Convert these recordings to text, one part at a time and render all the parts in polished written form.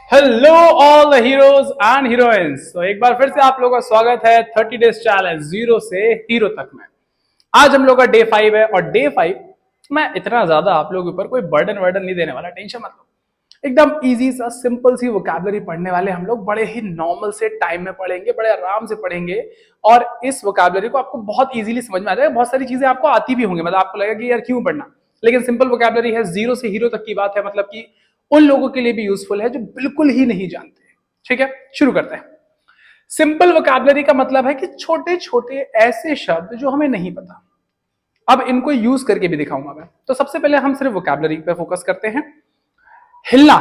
Hello all the heroes and heroines. तो एक बार फिर से आप लोगों का स्वागत है 30 डेज चैलेंज जीरो से हीरो तक में। आज हम लोग का डे 5 है और डे 5 मैं इतना ज्यादा आप लोगों के ऊपर कोई बर्डन नहीं देने वाला, टेंशन मत लो। एकदम इजी सा सिंपल सी वोकैबुलरी पढ़ने वाले हम लोग, बड़े ही नॉर्मल से टाइम में पढ़ेंगे, बड़े आराम से पढ़ेंगे और इस वोकैबुलरी को आपको बहुत इजीली समझ में आ जाएगा। बहुत सारी चीजें आपको आती भी होंगी, मतलब आपको लगेगा कि यार क्यों पढ़ना, लेकिन सिंपल वोकैबुलरी है, जीरो से हीरो तक की बात है, मतलब कि उन लोगों के लिए भी यूजफुल है जो बिल्कुल ही नहीं जानते। ठीक है, शुरू करते हैं। सिंपल वोकैबुलरी का मतलब है कि छोटे छोटे ऐसे शब्द जो हमें नहीं पता, अब इनको यूज करके भी दिखाऊंगा मैं। तो सबसे पहले हम सिर्फ वोकैबुलरी पे फोकस करते हैं। हिलना,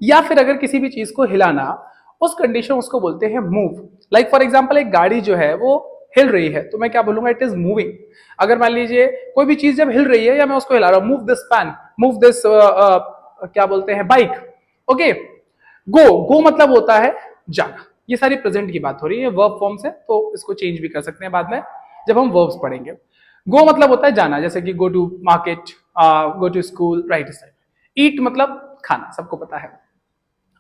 या फिर अगर किसी भी चीज को हिलाना, उस कंडीशन उसको बोलते हैं मूव। लाइक फॉर एग्जांपल एक गाड़ी जो है वो हिल रही है तो मैं क्या बोलूंगा, इट इज मूविंग। अगर मान लीजिए कोई भी चीज जब हिल रही है या मैं उसको हिला रहा हूं, move this pan, move this क्या बोलते हैं, बाइक। ओके, गो, गो मतलब होता है जाना। ये सारी प्रेजेंट की बात हो रही है, वर्ब फॉर्म से, तो इसको चेंज भी कर सकते हैं बाद में जब हम वर्ब्स पढ़ेंगे। गो मतलब होता है जाना, जैसे कि go to market, go to school, right side. Eat मतलब खाना, सबको पता है।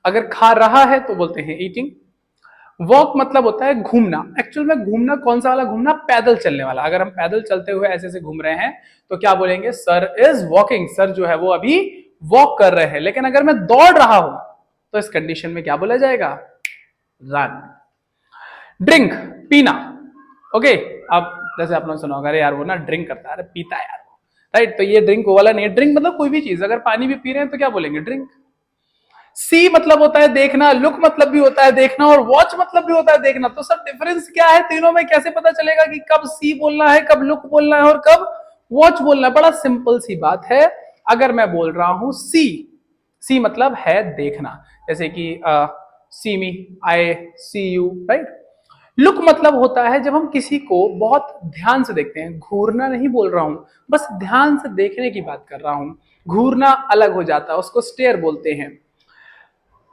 अगर खा रहा है तो बोलते हैं ईटिंग। वॉक मतलब होता है घूमना। एक्चुअल में घूमना कौन सा वाला घूमना, पैदल चलने वाला। अगर हम पैदल चलते हुए ऐसे ऐसे घूम रहे हैं तो क्या बोलेंगे, सर इज वॉकिंग, सर जो है वो अभी वॉक कर रहे हैं। लेकिन अगर मैं दौड़ रहा हूं तो इस कंडीशन में क्या बोला जाएगा, रन। ड्रिंक, पीना। ओके, अब जैसे आप लोगों ने सुना होगा, अरे यार वो ना ड्रिंक करता है, अरे पीता है यार वो, राइट। तो ये ड्रिंक वो वाला नहीं है। ड्रिंक मतलब कोई भी चीज, अगर पानी भी पी रहे हैं तो क्या बोलेंगे, ड्रिंक। सी मतलब होता है देखना, लुक मतलब भी होता है देखना, और वॉच मतलब भी होता है देखना। तो सर डिफरेंस क्या है तीनों में, कैसे पता चलेगा कि कब सी बोलना है, कब लुक बोलना है और कब वॉच बोलना है? बड़ा सिंपल सी बात है। अगर मैं बोल रहा हूं सी, सी मतलब है देखना, जैसे कि सी मी, आई सी यू, राइट। लुक मतलब होता है जब हम किसी को बहुत ध्यान से देखते हैं, घूरना नहीं बोल रहा हूं, बस ध्यान से देखने की बात कर रहा हूं। घूरना अलग हो जाता है, उसको स्टेयर बोलते हैं।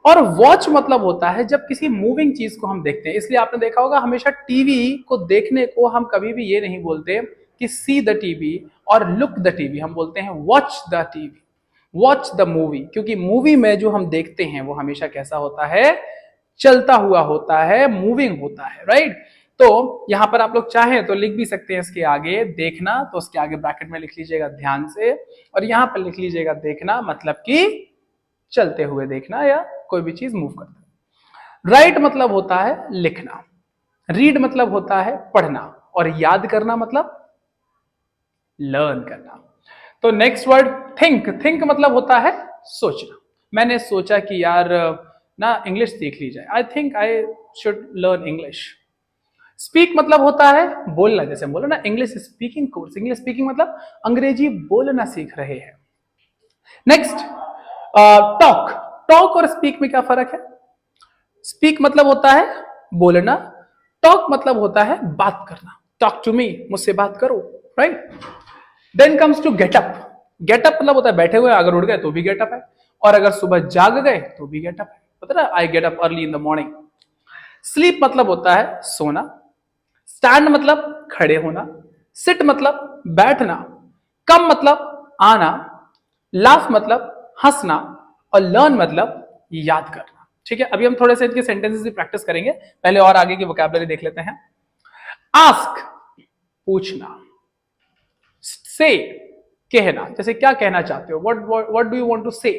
और वॉच मतलब होता है जब किसी मूविंग चीज को हम देखते हैं। इसलिए आपने देखा होगा हमेशा टीवी को देखने को हम कभी भी ये नहीं बोलते कि सी द टीवी और लुक द टीवी, हम बोलते हैं watch the TV, watch the movie. क्योंकि मूवी में जो हम देखते हैं वो हमेशा कैसा होता है, चलता हुआ होता है, मूविंग होता है, राइट। तो यहां पर आप लोग चाहें तो लिख भी सकते हैं इसके आगे देखना, तो उसके आगे ब्रैकेट में लिख लीजिएगा ध्यान से, और यहां पर लिख लीजिएगा देखना मतलब कि चलते हुए देखना या कोई भी चीज मूव करना। राइट मतलब होता है लिखना, रीड मतलब होता है पढ़ना, और याद करना मतलब लर्न करना। तो नेक्स्ट वर्ड थिंक, थिंक मतलब होता है सोचना। मैंने सोचा कि यार ना इंग्लिश सीख ली जाए, I think I should learn English. Speak मतलब होता है बोलना, जैसे हम बोला ना English speaking course, English speaking मतलब अंग्रेजी बोलना सीख रहे हैं। नेक्स्ट टॉक, टॉक और स्पीक में क्या फर्क है? स्पीक मतलब होता है बोलना, टॉक मतलब होता है बात करना। टॉक टू मी, मुझसे बात करो, right. Then comes to get up, get up मतलब होता है बैठे हुए, अगर उठ गए तो भी गेटअप है, और अगर सुबह जाग गए तो भी गेटअप है, पता ना, I get up early in the morning. Sleep मतलब होता है सोना, स्टैंड मतलब खड़े होना, सिट मतलब बैठना, कम मतलब आना, लाफ मतलब हंसना, और लर्न मतलब याद करना। ठीक है, अभी हम थोड़े से इनके सेंटेंसेस की प्रैक्टिस करेंगे, पहले और आगे की वोकैबुलरी देख लेते हैं। आस्क, पूछना। से, कहना, जैसे क्या कहना चाहते हो, what do you want to say.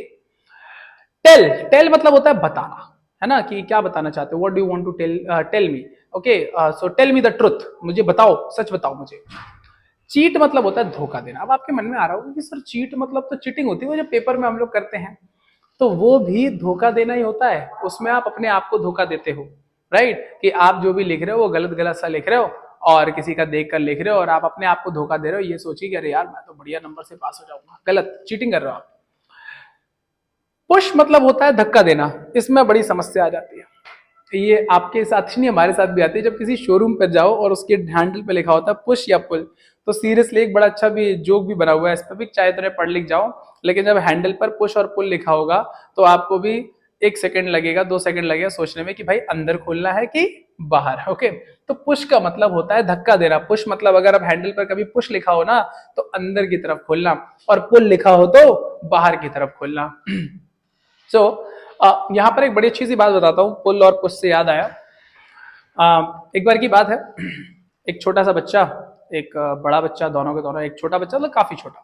Tell, tell मतलब होता है बताना, है ना, कि क्या बताना चाहते हो, what do you want to tell, tell me. Okay, so tell me the truth, मुझे बताओ, सच बताओ मुझे। चीट मतलब होता है धोखा देना। अब आपके मन में आ रहा होगा कि सर चीट मतलब तो चीटिंग होती है, वो जो पेपर में हम लोग करते हैं, तो वो भी धोखा देना ही होता है, उसमें आप अपने आप को धोखा देते हो, राइट। कि आप जो भी लिख रहे हो वो गलत गलत सा लिख रहे हो और किसी का देख कर लिख रहे हो और आप अपने आप को धोखा दे रहे हो, ये सोचिए कि अरे यार मैं तो बढ़िया नंबर से पास हो जाऊंगा, गलत, चीटिंग कर रहे हो आप। पुश मतलब होता है धक्का देना, इसमें बड़ी समस्या आ जाती है। ये आपके साथ ही नहीं, हमारे साथ भी आती है। जब किसी शोरूम पर जाओ और उसके हैंडल पे लिखा होता है पुश या पुल, तो सीरियसली एक बड़ा अच्छा भी जोक भी बना हुआ है इस पर भी, चाहे तो पढ़ लिख जाओ, लेकिन जब हैंडल पर पुश और पुल लिखा होगा तो आपको भी 1 सेकंड लगेगा, 2 सेकंड लगेगा सोचने में कि भाई अंदर खोलना है कि बाहर। ओके, तो पुश का मतलब होता है धक्का देना। पुश मतलब अगर अब हैंडल पर कभी पुश लिखा हो ना तो अंदर की तरफ खोलना, और पुल लिखा हो तो बाहर की तरफ खोलना। सो यहाँ पर एक बड़ी अच्छी सी बात बताता हूँ, पुल और पुश से याद आया। एक बार की बात है, एक छोटा सा बच्चा, एक बड़ा बच्चा, दोनों के दोनों, एक छोटा बच्चा मतलब काफी छोटा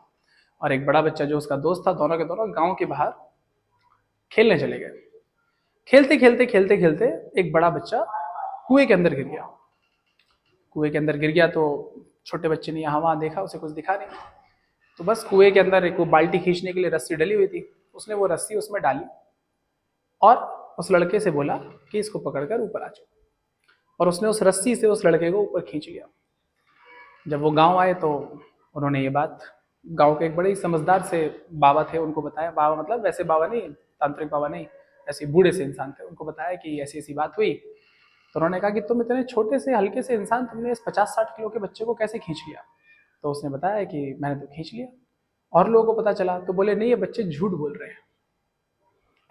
और एक बड़ा बच्चा जो उसका दोस्त था, दोनों के दोनों गांव के बाहर खेलने चले गए। खेलते खेलते खेलते खेलते एक बड़ा बच्चा कुएं के अंदर गिर गया। कुएं के अंदर गिर गया तो छोटे बच्चे ने यहाँ वहां देखा, उसे कुछ दिखा नहीं, तो बस कुएं के अंदर एक वो बाल्टी खींचने के लिए रस्सी डली हुई थी, उसने वो रस्सी उसमें डाली और उस लड़के से बोला कि इसको पकड़कर ऊपर आ जाओ, और उसने उस रस्सी से उस लड़के को ऊपर खींच लिया। जब वो गांव आए तो उन्होंने ये बात गांव के एक बड़े ही समझदार से बाबा थे, उनको बताया। बाबा मतलब वैसे बाबा नहीं, तांत्रिक बाबा नहीं, ऐसे बूढ़े से इंसान थे, उनको बताया कि ऐसी ऐसी बात हुई। तो उन्होंने कहा कि तुम इतने छोटे से हल्के से इंसान, तुमने इस 50-60 किलो के बच्चे को कैसे खींच लिया? तो उसने बताया कि मैंने तो खींच लिया। और लोगों को पता चला तो बोले नहीं, ये बच्चे झूठ बोल रहे हैं,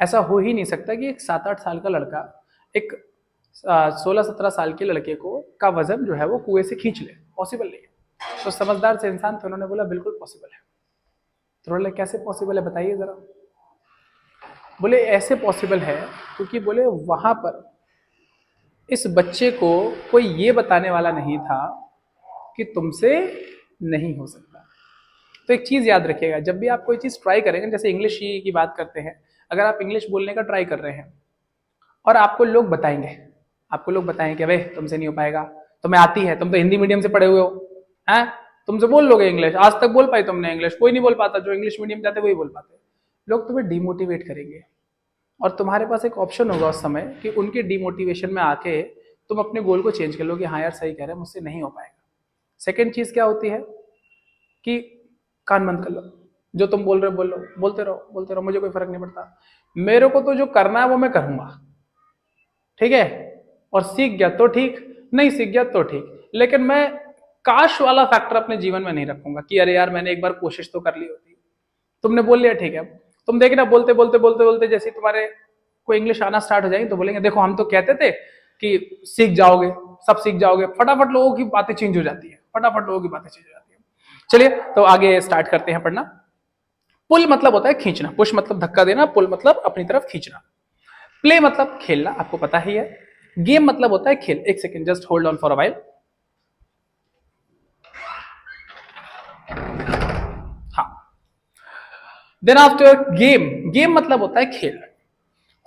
ऐसा हो ही नहीं सकता कि एक 7-8 साल का लड़का एक 16-17 साल के लड़के को का वजन जो है वो कुएं से खींच ले, पॉसिबल नहीं है। तो समझदार से इंसान थे, उन्होंने बोला बिल्कुल पॉसिबल है। तो बोले कैसे पॉसिबल है बताइए जरा? बोले ऐसे पॉसिबल है क्योंकि बोले वहां पर इस बच्चे को कोई ये बताने वाला नहीं था कि तुमसे नहीं हो सकता। तो एक चीज याद रखिएगा, जब भी आप कोई चीज ट्राई करेंगे, जैसे इंग्लिश की बात करते हैं, अगर आप इंग्लिश बोलने का ट्राई कर रहे हैं और आपको लोग बताएंगे कि भाई तुमसे नहीं हो पाएगा, तुम्हें आती है, तुम तो हिंदी मीडियम से पढ़े हुए हो, हैं, तुमसे बोल लोगे इंग्लिश, आज तक बोल पाई तुमने इंग्लिश? कोई नहीं बोल पाता, जो इंग्लिश मीडियम जाते वही बोल पाते। लोग तुम्हें डिमोटिवेट करेंगे और तुम्हारे पास एक ऑप्शन होगा उस समय कि उनके डिमोटिवेशन में आके तुम अपने गोल को चेंज कर लो कि हाँ यार सही कह रहे हैं, मुझसे नहीं हो पाएगा। सेकेंड चीज क्या होती है कि कान बंद कर लो, जो तुम बोल रहे हो बोल लो, बोलते रहो बोलते रहो, मुझे कोई फर्क नहीं पड़ता, मेरे को तो जो करना है वो मैं करूंगा, ठीक है? और सीख गया तो ठीक, नहीं सीख गया तो ठीक, लेकिन मैं काश वाला फैक्टर अपने जीवन में नहीं रखूंगा कि अरे यार मैंने एक बार कोशिश तो कर ली होती। तुमने बोल लिया ठीक है, तुम देखना बोलते बोलते बोलते बोलते जैसे तुम्हारे को इंग्लिश आना स्टार्ट हो जाएगी तो बोलेंगे देखो हम तो कहते थे कि सीख जाओगे, सब सीख जाओगे। फटाफट लोगों की बातें चेंज हो जाती है, फटाफट लोगों की बातें चेंज हो जाती है। चलिए तो आगे स्टार्ट करते हैं पढ़ना। पुल मतलब होता है खींचना, पुश मतलब धक्का देना, पुल मतलब अपनी तरफ खींचना। प्ले मतलब खेलना, आपको पता ही है। गेम मतलब होता है खेल। एक second, just hold on for a while. हाँ, देन आफ्टर गेम, गेम मतलब होता है खेल।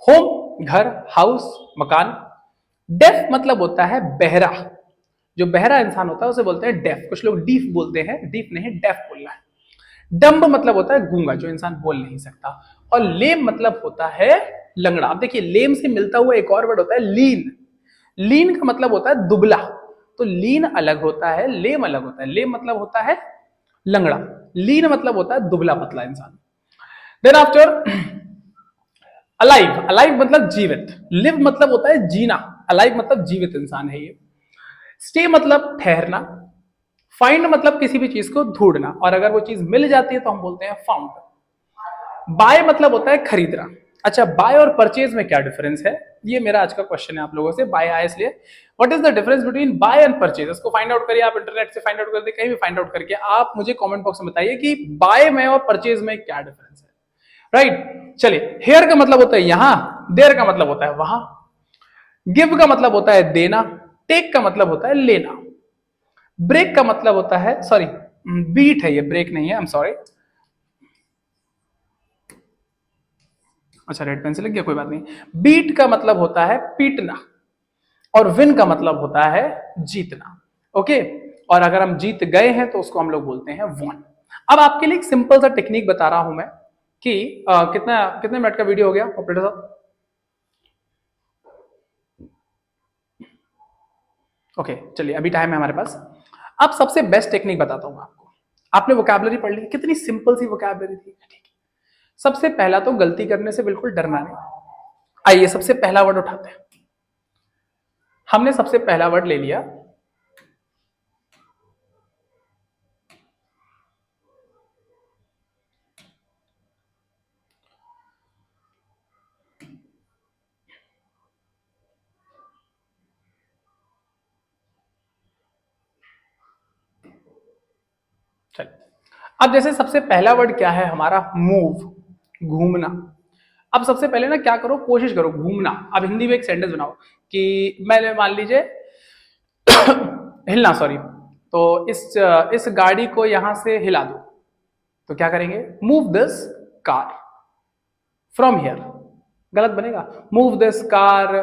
होम घर, हाउस मकान। डेफ मतलब होता है बहरा, जो बहरा इंसान होता है उसे बोलते हैं डेफ। कुछ लोग डीफ बोलते हैं, डीफ नहीं डेफ बोलना है। डम्ब मतलब होता है गूंगा, जो इंसान बोल नहीं सकता। और लेम मतलब होता है लंगड़ा। अब देखिए लेम से मिलता हुआ एक और वर्ड होता है लीन। लीन का मतलब होता है दुबला। तो लीन अलग होता है, लेम अलग होता है। लेम मतलब होता है लंगड़ा, लीन मतलब होता है दुबला पतला इंसान। देन आफ्टर अलाइव, अलाइव मतलब जीवित। लिव मतलब होता है जीना, अलाइव मतलब जीवित इंसान है ये। स्टे मतलब ठहरना। फाइंड मतलब किसी भी चीज को ढूंढना, और अगर वो चीज मिल जाती है तो हम बोलते हैं फाउंड। बाय मतलब होता है खरीदना। अच्छा, बाय और परचेज में क्या डिफरेंस है, ये मेरा आज का क्वेश्चन है आप लोगों से। बाय आया इसलिए, what is the difference between buy and purchase? इसको फाइंड आउट करिए, आप इंटरनेट से फाइंड आउट कर दे, कहीं भी फाइंड आउट करके आप मुझे कमेंट बॉक्स में बताइए कि बाय में और परचेज में क्या डिफरेंस है। राइट, चलिए। हेयर का मतलब होता है यहां, देयर का मतलब होता है वहां, गिव का मतलब होता है देना, टेक का मतलब होता है लेना, ब्रेक का मतलब होता है, सॉरी बीट है ये, ब्रेक नहीं है, आई एम सॉरी। अच्छा रेड पेंसिल लग गया, कोई बात नहीं। बीट का मतलब होता है पीटना, और विन का मतलब होता है जीतना। ओके, और अगर हम जीत गए हैं तो उसको हम लोग बोलते हैं वन। अब आपके लिए एक सिंपल सा टेक्निक बता रहा हूं मैं कि कितना कितने मिनट का वीडियो हो गया ऑपरेटर साहब? ओके चलिए, अभी टाइम है हमारे पास। अब सबसे बेस्ट टेक्निक बताता हूं आपको। आपने वोकैबुलरी पढ़ ली, कितनी सिंपल सी वोकैबुलरी थी, ठीक है? सबसे पहला तो गलती करने से बिल्कुल डरना नहीं। आइए सबसे पहला वर्ड उठाते हैं। हमने सबसे पहला वर्ड ले लिया चलिए। अब जैसे सबसे पहला वर्ड क्या है हमारा, मूव, घूमना। अब सबसे पहले ना क्या करो, कोशिश करो घूमना। अब हिंदी में एक सेंटेंस बनाओ कि मैंने मान लीजिए हिलना, सॉरी, तो इस गाड़ी को यहां से हिला दो, तो क्या करेंगे, move this car from here. गलत बनेगा, move this car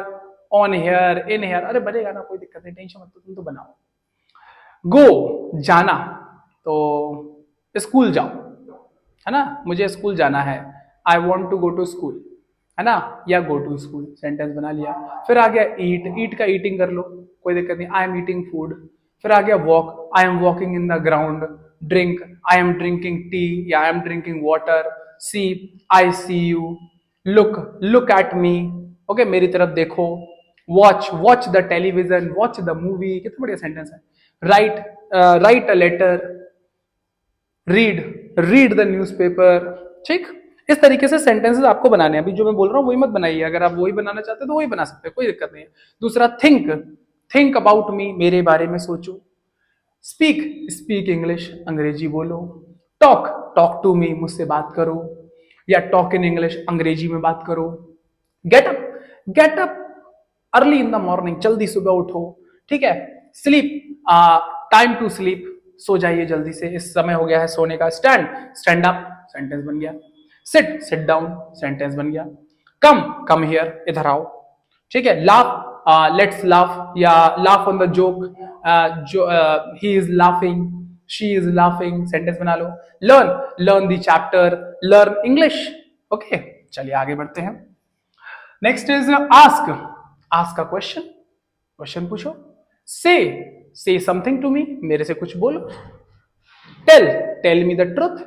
on here, in here, अरे बनेगा ना, कोई दिक्कत नहीं, टेंशन मत लो, तुम तो बनाओ। गो जाना, तो स्कूल जाओ, है ना, मुझे स्कूल जाना है, I want to go to school, है ना, या गो टू स्कूल, सेंटेंस बना लिया। फिर आ गया ईट, ईट का ईटिंग कर लो, कोई दिक्कत नहीं, आई एम ईटिंग फूड। फिर आ गया walk, I am walking in the ground. Drink, I am drinking tea या I am drinking water. See, I see you. Look, look at me, okay, मेरी तरफ देखो। Watch, watch the television, watch the movie, कितना बढ़िया sentence है। Write, write a letter. Read, read the newspaper. ठीक, इस तरीके से सेंटेंसेस आपको बनाने हैं। अभी जो मैं बोल रहा हूँ वही मत बनाइए, अगर आप वही बनाना चाहते हैं तो वही बना सकते हैं, कोई दिक्कत नहीं है। दूसरा, थिंक, थिंक अबाउट मी, मेरे बारे में सोचो। स्पीक, स्पीक इंग्लिश, अंग्रेजी बोलो। टॉक, टॉक टू मी, मुझसे बात करो, या टॉक इन इंग्लिश, अंग्रेजी में बात करो। Get up, get up early in the morning, जल्दी सुबह उठो। ठीक है। स्लीप, टाइम टू स्लीप, सो जाइए जल्दी से, इस समय हो गया है सोने का। स्टैंड, स्टैंड अप, सेंटेंस बन गया। सिट, सिट डाउन, सेंटेंस बन गया। कम, कम हियर, इधर आओ। ठीक है। लाफ, लेट्स लाफ, या लाफ ऑन द जोक, जो he is laughing, she is laughing, sentence बना लो। Learn, learn the chapter, learn English. Okay, चलिए आगे बढ़ते हैं। Next is ask, ask a question, question पूछो। से समथिंग टू मी, मेरे से कुछ बोलो। Tell, tell me the truth,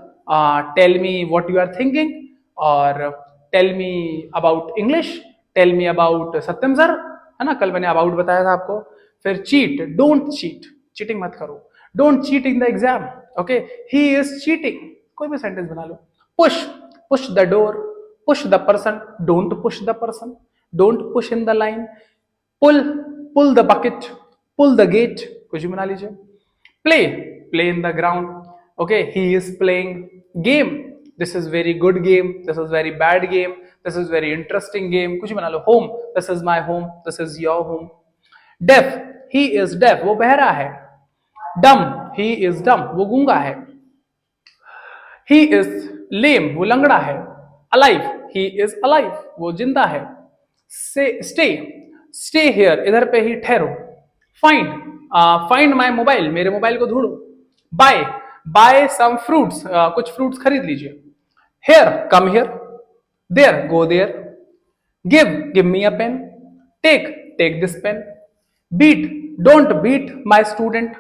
tell me what you are thinking, और tell me about English, tell me about Satyam sir, है ना, कल मैंने अबाउट बताया था आपको। फिर चीट, डोंट चीट, चीटिंग मत करो, don't cheat in the exam, okay, he is cheating, कोई भी सेंटेंस बना लो। Push, push the door, push the person, don't push the person, don't push in the line. Pull, pull the bucket, pull the gate, कुछ भी बना लीजिए। Play, play in the ground, okay, he is playing game, this is very good game, this is very bad game, this is very interesting game, कुछ बना लो। home, this is my home, this is your home। deaf, he is deaf, वो बहरा है। dumb, he is dumb, वो गूंगा है। he is lame, वो लंगड़ा है। alive, he is alive, वो जिंदा है। stay, stay here, इधर पे ही ठहरो। find, find my mobile, मेरे मोबाइल को ढूंढो। buy, बाय सम फ्रूट्स, कुछ फ्रूट्स खरीद लीजिए। Here, come here. There, go there. Give, give me a pen. Take, take this pen. Beat, don't beat my student,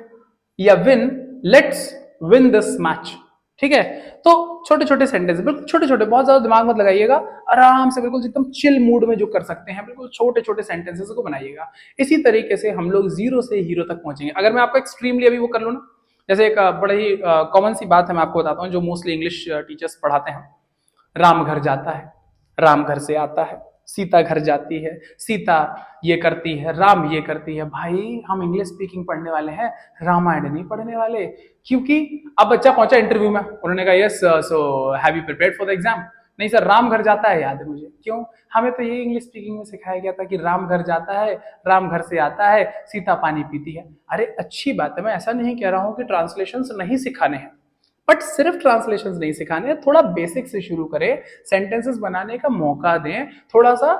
या win, let's win this match. ठीक है। तो छोटे छोटे सेंटेंस, बिल्कुल छोटे छोटे, बहुत ज्यादा दिमाग मत लगाइएगा, आराम से बिल्कुल एकदम चिल मूड में जो कर सकते हैं, बिल्कुल छोटे छोटे सेंटेंसेस को बनाइएगा। इसी तरीके से हम लोग जीरो से हीरो तक पहुंचेंगे। अगर मैं आपको एक्सट्रीमली अभी वो कर लूँ ना, जैसे एक बड़े ही कॉमन सी बात है, मैं आपको बताता हूँ, जो मोस्टली इंग्लिश टीचर्स पढ़ाते हैं। राम घर जाता है, राम घर से आता है। सीता घर जाती है, सीता ये करती है, राम ये करती है। भाई हम इंग्लिश स्पीकिंग पढ़ने वाले हैं, रामायण नहीं पढ़ने वाले। क्योंकि अब बच्चा पहुंचा इंटरव्यू में, उन्होंने कहा yes so have you prepared for the exam. नहीं सर, राम घर जाता है याद है मुझे। क्यों? हमें तो ये इंग्लिश स्पीकिंग में सिखाया गया था कि राम घर जाता है, राम घर से आता है, सीता पानी पीती है। अरे अच्छी बात है, मैं ऐसा नहीं कह रहा हूं कि ट्रांसलेशंस नहीं सिखाने हैं, बट सिर्फ ट्रांसलेशंस नहीं सिखाने हैं, थोड़ा बेसिक से शुरू करें, सेंटेंसेस बनाने का मौका दें, थोड़ा सा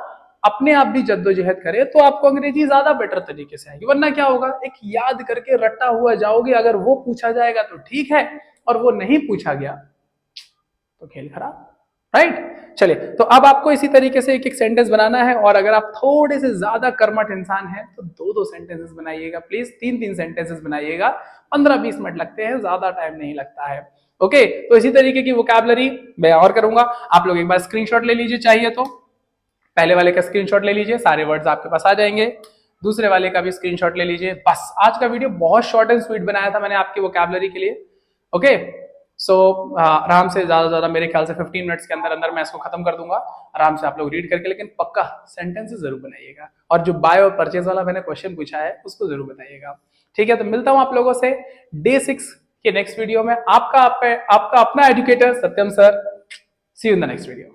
अपने आप भी जद्दोजहद करें, तो आपको अंग्रेजी ज्यादा बेटर तरीके से आएगी। वरना क्या होगा, एक याद करके रट्टा हुआ जाओगे, अगर वो पूछा जाएगा तो ठीक है, और वो नहीं पूछा गया तो खेल खराब, राइट। चलिए, तो अब आपको इसी तरीके से एक एक सेंटेंस बनाना है, और अगर आप थोड़े से ज्यादा कर्मठ इंसान हैं तो दो दो सेंटेंसेस बनाइएगा प्लीज, तीन तीन सेंटेंसेस बनाइएगा। 15-20 मिनट लगते हैं, ज्यादा टाइम नहीं लगता है। ओके, तो इसी तरीके की वोकैबुलरी मैं और करूंगा। आप लोग एक बार स्क्रीनशॉट ले लीजिए, चाहिए तो पहले वाले का स्क्रीनशॉट ले लीजिए, सारे वर्ड्स आपके पास आ जाएंगे। दूसरे वाले का भी स्क्रीनशॉट ले लीजिए। बस आज का वीडियो बहुत शॉर्ट एंड स्वीट बनाया था मैंने आपकी वोकैबुलरी के लिए। ओके, सो आराम से ज्यादा मेरे ख्याल से 15 मिनट्स के अंदर अंदर मैं इसको खत्म कर दूंगा, आराम से आप लोग रीड करके, लेकिन पक्का सेंटेंसेस जरूर बनाइएगा, और जो बाय और परचेज वाला मैंने क्वेश्चन पूछा है उसको जरूर बताइएगा। ठीक है, तो मिलता हूं आप लोगों से डे 6 के नेक्स्ट वीडियो में। आपका अपना educator Satyam sir. See you in the next video.